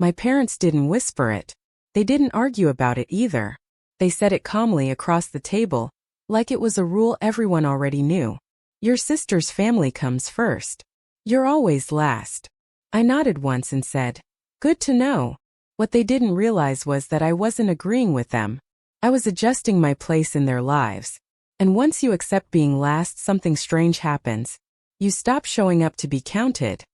My parents didn't whisper it. They didn't argue about it either. They said it calmly across the table, like it was a rule everyone already knew. Your sister's family comes first. You're always last. I nodded once and said, good to know. What they didn't realize was that I wasn't agreeing with them. I was adjusting my place in their lives. And once you accept being last, something strange happens. You stop showing up to be counted.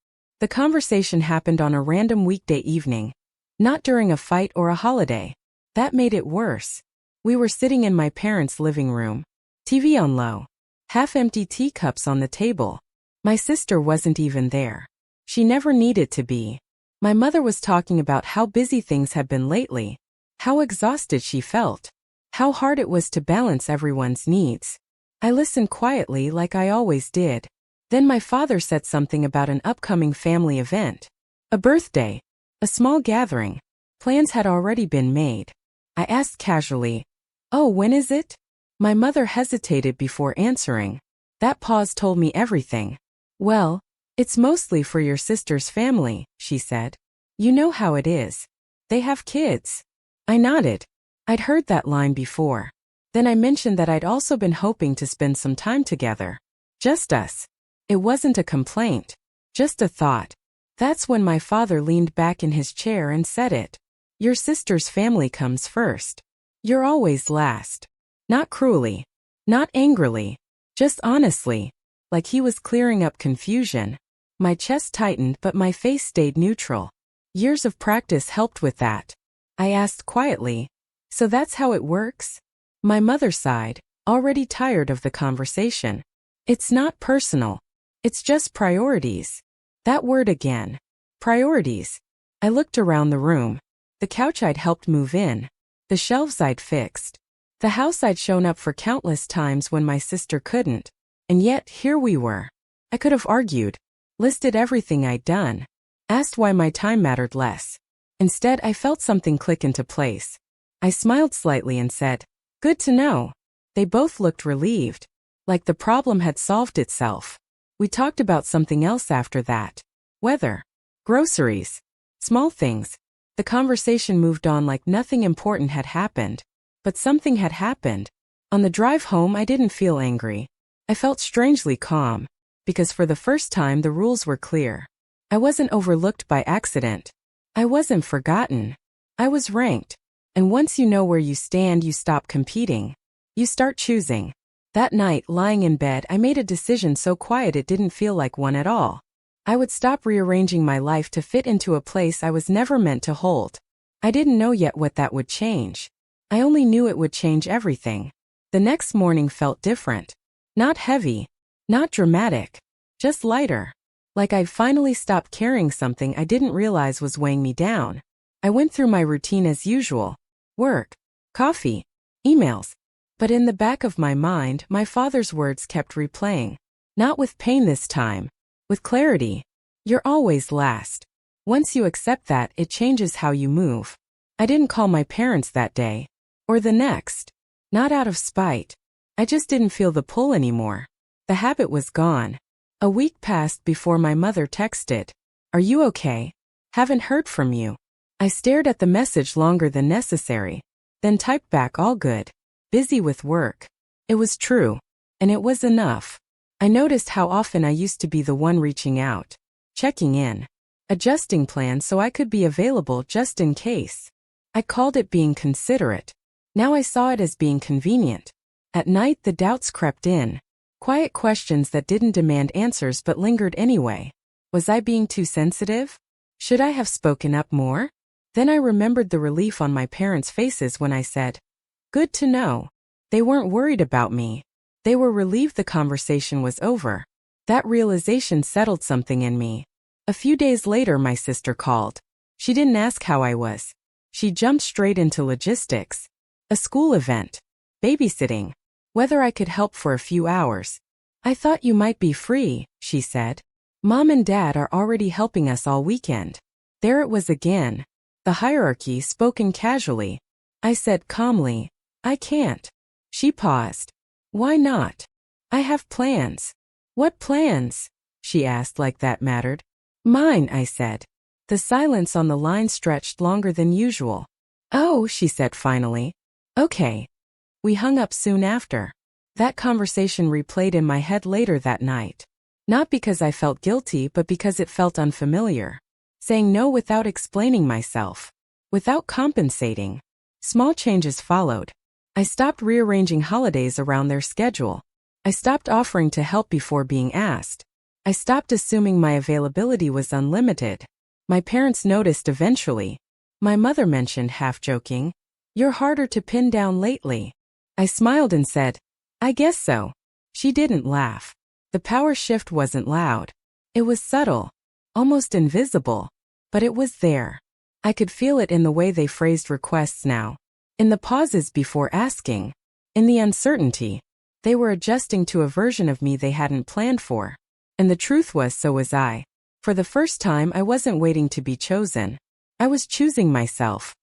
The conversation happened on a random weekday evening, not during a fight or a holiday. That made it worse. We were sitting in my parents' living room, TV on low, half-empty teacups on the table. My sister wasn't even there. She never needed to be. My mother was talking about how busy things had been lately, how exhausted she felt, how hard it was to balance everyone's needs. I listened quietly like I always did. Then my father said something about an upcoming family event. A birthday. A small gathering. Plans had already been made. I asked casually, oh, when is it? My mother hesitated before answering. That pause told me everything. Well, it's mostly for your sister's family, she said. You know how it is. They have kids. I nodded. I'd heard that line before. Then I mentioned that I'd also been hoping to spend some time together. Just us. It wasn't a complaint. Just a thought. That's when my father leaned back in his chair and said it. Your sister's family comes first. You're always last. Not cruelly. Not angrily. Just honestly. Like he was clearing up confusion. My chest tightened but my face stayed neutral. Years of practice helped with that. I asked quietly, so that's how it works? My mother sighed, already tired of the conversation. It's not personal. It's just priorities. That word again. Priorities. I looked around the room. The couch I'd helped move in. The shelves I'd fixed. The house I'd shown up for countless times when my sister couldn't. And yet, here we were. I could have argued. Listed everything I'd done. Asked why my time mattered less. Instead, I felt something click into place. I smiled slightly and said, good to know. They both looked relieved. Like the problem had solved itself. We talked about something else after that. Weather. Groceries. Small things. The conversation moved on like nothing important had happened. But something had happened. On the drive home, I didn't feel angry. I felt strangely calm. Because for the first time, the rules were clear. I wasn't overlooked by accident. I wasn't forgotten. I was ranked. And once you know where you stand, you stop competing. You start choosing. That night, lying in bed, I made a decision so quiet it didn't feel like one at all. I would stop rearranging my life to fit into a place I was never meant to hold. I didn't know yet what that would change. I only knew it would change everything. The next morning felt different. Not heavy. Not dramatic. Just lighter. Like I'd finally stopped carrying something I didn't realize was weighing me down. I went through my routine as usual. Work. Coffee. Emails. But in the back of my mind, my father's words kept replaying. Not with pain this time. With clarity. You're always last. Once you accept that, it changes how you move. I didn't call my parents that day. Or the next. Not out of spite. I just didn't feel the pull anymore. The habit was gone. A week passed before my mother texted, are you okay? Haven't heard from you. I stared at the message longer than necessary. Then typed back all good. Busy with work. It was true. And it was enough. I noticed how often I used to be the one reaching out. Checking in. Adjusting plans so I could be available just in case. I called it being considerate. Now I saw it as being convenient. At night the doubts crept in. Quiet questions that didn't demand answers but lingered anyway. Was I being too sensitive? Should I have spoken up more? Then I remembered the relief on my parents' faces when I said, good to know. They weren't worried about me. They were relieved the conversation was over. That realization settled something in me. A few days later my sister called. She didn't ask how I was. She jumped straight into logistics. A school event. Babysitting. Whether I could help for a few hours. I thought you might be free, she said. Mom and Dad are already helping us all weekend. There it was again. The hierarchy spoken casually. I said calmly, I can't. She paused. Why not? I have plans. What plans? She asked like that mattered. Mine, I said. The silence on the line stretched longer than usual. "Oh," she said finally. "Okay." We hung up soon after. That conversation replayed in my head later that night. Not because I felt guilty, but because it felt unfamiliar. Saying no without explaining myself. Without compensating. Small changes followed. I stopped rearranging holidays around their schedule. I stopped offering to help before being asked. I stopped assuming my availability was unlimited. My parents noticed eventually. My mother mentioned, half joking, "You're harder to pin down lately." I smiled and said, "I guess so." She didn't laugh. The power shift wasn't loud. It was subtle, almost invisible, but it was there. I could feel it in the way they phrased requests now. In the pauses before asking. In the uncertainty. They were adjusting to a version of me they hadn't planned for. And the truth was, so was I. For the first time, I wasn't waiting to be chosen. I was choosing myself.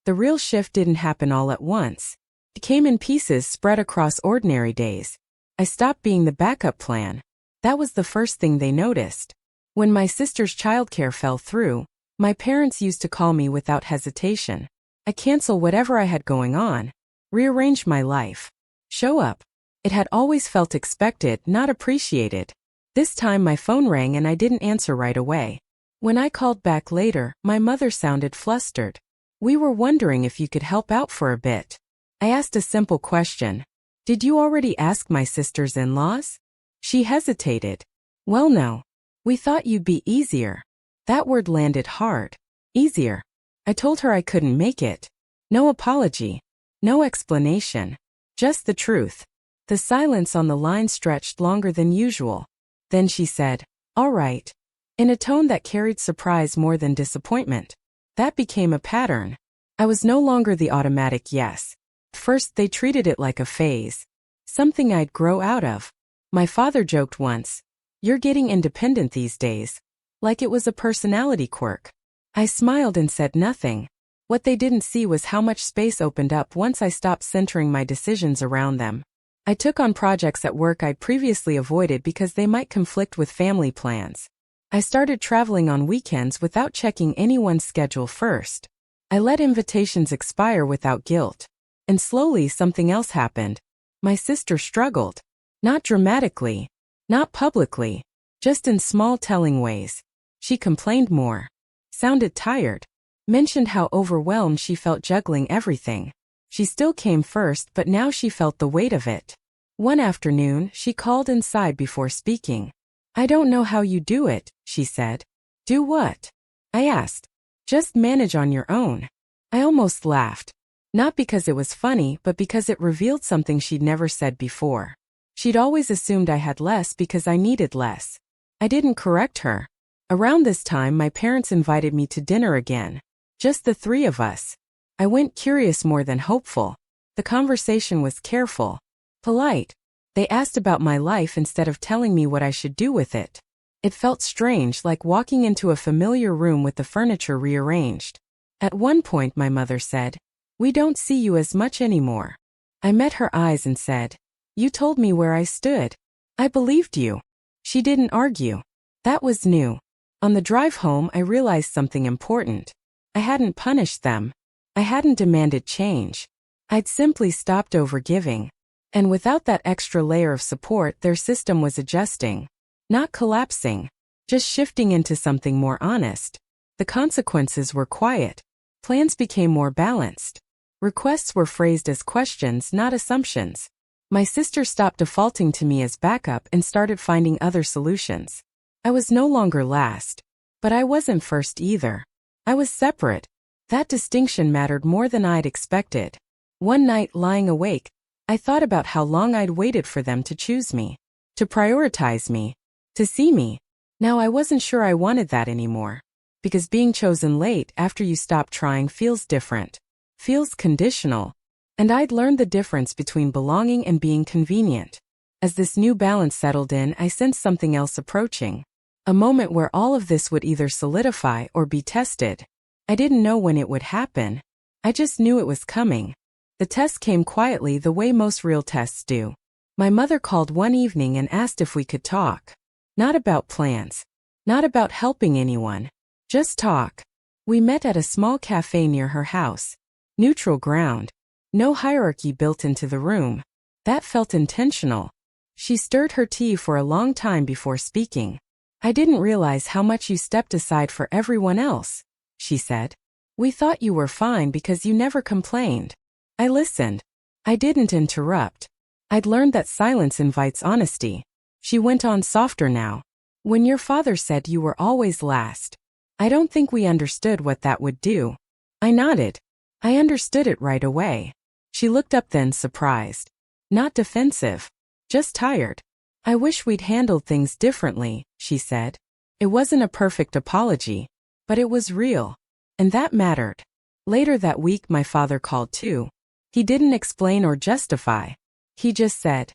The real shift didn't happen all at once. It came in pieces spread across ordinary days. I stopped being the backup plan. That was the first thing they noticed. When my sister's childcare fell through, my parents used to call me without hesitation. I cancel whatever I had going on. Rearrange my life. Show up. It had always felt expected, not appreciated. This time my phone rang and I didn't answer right away. When I called back later, my mother sounded flustered. "We were wondering if you could help out for a bit." I asked a simple question. "Did you already ask my sister's in-laws?" She hesitated. "Well, no. We thought you'd be easier." That word landed hard. Easier. I told her I couldn't make it. No apology. No explanation. Just the truth. The silence on the line stretched longer than usual. Then she said, "All right," in a tone that carried surprise more than disappointment. That became a pattern. I was no longer the automatic yes. At first they treated it like a phase. Something I'd grow out of. My father joked once, "You're getting independent these days." Like it was a personality quirk. I smiled and said nothing. What they didn't see was how much space opened up once I stopped centering my decisions around them. I took on projects at work I'd previously avoided because they might conflict with family plans. I started traveling on weekends without checking anyone's schedule first. I let invitations expire without guilt. And slowly something else happened. My sister struggled. Not dramatically. Not publicly. Just in small telling ways. She complained more. Sounded tired. Mentioned how overwhelmed she felt juggling everything. She still came first, but now she felt the weight of it. One afternoon, she called and sighed before speaking. "I don't know how you do it," she said. "Do what?" I asked. "Just manage on your own." I almost laughed. Not because it was funny, but because it revealed something she'd never said before. She'd always assumed I had less because I needed less. I didn't correct her. Around this time, my parents invited me to dinner again. Just the three of us. I went curious more than hopeful. The conversation was careful. Polite. They asked about my life instead of telling me what I should do with it. It felt strange, like walking into a familiar room with the furniture rearranged. At one point, my mother said, "We don't see you as much anymore." I met her eyes and said, "You told me where I stood. I believed you." She didn't argue. That was new. On the drive home, I realized something important. I hadn't punished them. I hadn't demanded change. I'd simply stopped overgiving. And without that extra layer of support, their system was adjusting. Not collapsing. Just shifting into something more honest. The consequences were quiet. Plans became more balanced. Requests were phrased as questions, not assumptions. My sister stopped defaulting to me as backup and started finding other solutions. I was no longer last. But I wasn't first either. I was separate. That distinction mattered more than I'd expected. One night, lying awake, I thought about how long I'd waited for them to choose me. To prioritize me. To see me. Now I wasn't sure I wanted that anymore. Because being chosen late after you stop trying feels different. Feels conditional. And I'd learned the difference between belonging and being convenient. As this new balance settled in, I sensed something else approaching. A moment where all of this would either solidify or be tested. I didn't know when it would happen. I just knew it was coming. The test came quietly, the way most real tests do. My mother called one evening and asked if we could talk. Not about plans. Not about helping anyone. Just talk. We met at a small cafe near her house. Neutral ground. No hierarchy built into the room. That felt intentional. She stirred her tea for a long time before speaking. I didn't realize how much you stepped aside for everyone else, she said. We thought you were fine because you never complained. I listened. I didn't interrupt. I'd learned that silence invites honesty. She went on softer now. When your father said you were always last, I don't think we understood what that would do. I nodded. I understood it right away. She looked up then, surprised. Not defensive. Just tired. I wish we'd handled things differently, she said. It wasn't a perfect apology, but it was real. And that mattered. Later that week my father called too. He didn't explain or justify. He just said,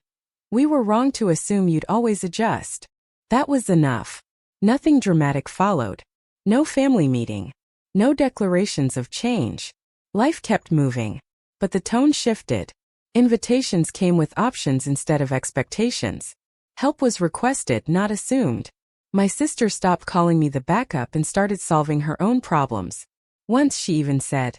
"We were wrong to assume you'd always adjust." That was enough. Nothing dramatic followed. No family meeting. No declarations of change. Life kept moving. But the tone shifted. Invitations came with options instead of expectations. Help was requested, not assumed. My sister stopped calling me the backup and started solving her own problems. Once she even said,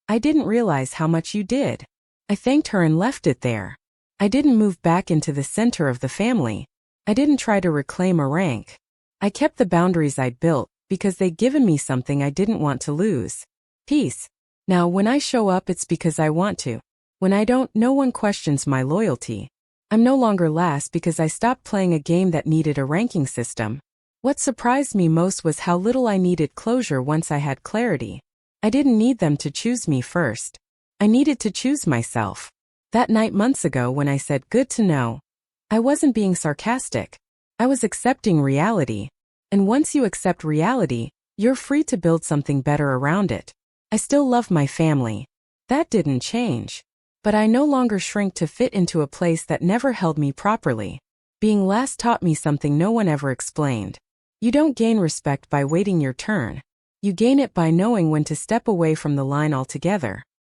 "I didn't realize how much you did." I thanked her and left it there. I didn't move back into the center of the family. I didn't try to reclaim a rank. I kept the boundaries I'd built because they'd given me something I didn't want to lose. Peace. Now, when I show up, it's because I want to. When I don't, no one questions my loyalty. I'm no longer last because I stopped playing a game that needed a ranking system. What surprised me most was how little I needed closure once I had clarity. I didn't need them to choose me first. I needed to choose myself. That night months ago when I said "good to know," I wasn't being sarcastic. I was accepting reality. And once you accept reality, you're free to build something better around it. I still love my family. That didn't change. But I no longer shrink to fit into a place that never held me properly. Being last taught me something no one ever explained. You don't gain respect by waiting your turn. You gain it by knowing when to step away from the line altogether.